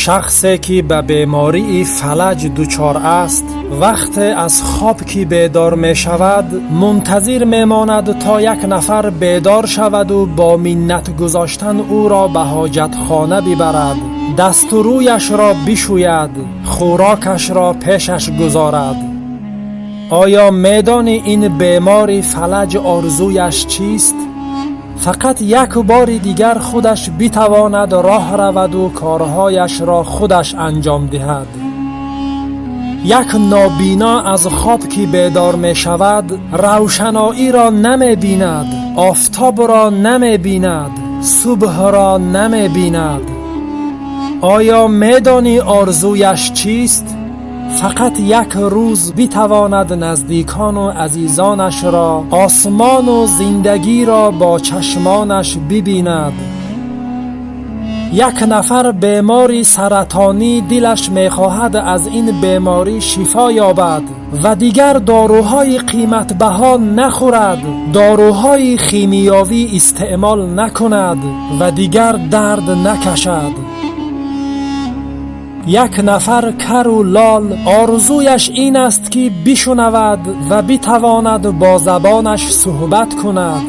شخصی که به بیماری فلج دچار است وقت از خواب که بیدار می شود منتظر می ماند تا یک نفر بیدار شود و با منت گذاشتن او را به حاجت خانه ببرد، دست و رویش را بشوید، خوراکش را پیشش گذارد. آیا میدان این بیمار فلج آرزویش چیست؟ فقط یک بار دیگر خودش بتواند راه رود و کارهایش را خودش انجام دهد. یک نابینا از خواب که بیدار می شود روشنایی را نمی بیند، آفتاب را نمی بیند، صبح را نمی بیند. آیا میدانی آرزویش چیست؟ فقط یک روز بتواند نزدیکان و عزیزانش را، آسمان و زندگی را با چشمانش ببیند. یک نفر بیماری سرطانی دلش میخواهد از این بیماری شفا یابد و دیگر داروهای قیمت بها نخورد، داروهای شیمیایی استعمال نکند و دیگر درد نکشد. یک نفر کر و لال آرزویش این است که بشنود و بتواند با زبانش صحبت کند.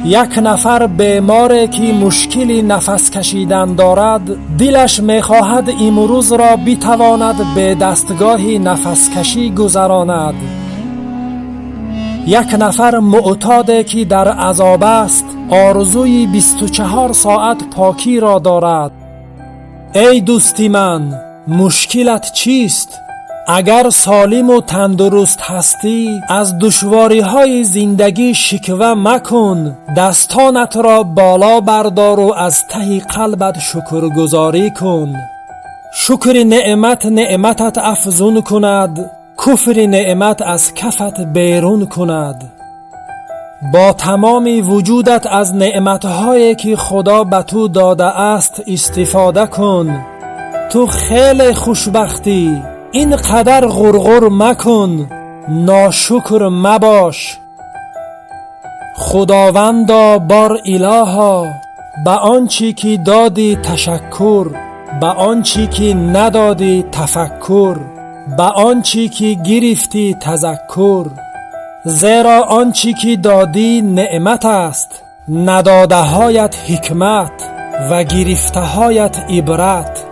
یک نفر بیماری که مشکلی نفس کشیدن دارد دلش میخواهد امروز را بتواند به دستگاه نفس کشی گذراند. یک نفر معتادی که در عذاب است آرزوی 24 ساعت پاکی را دارد. ای دوستی من، مشکلت چیست؟ اگر سالم و تندرست هستی از دشواری های زندگی شکوه مکن، دستانت را بالا بردار و از ته قلبت شکرگزاری کن. شکر نعمت نعمتت افزون کند، کفر نعمت از کفت بیرون کند. با تمام وجودت از نعمتهایی که خدا به تو داده است استفاده کن. تو خیلی خوشبختی، اینقدر غرغر مکن، ناشکر مباش. خداوندا بار الها، به آنچه که دادی تشکر، به آنچه که ندادی تفکر، به آنچه که گرفتی تذکر. زیرا آنچه که دادی نعمت است، نداده هایت حکمت و گرفته هایت عبرت.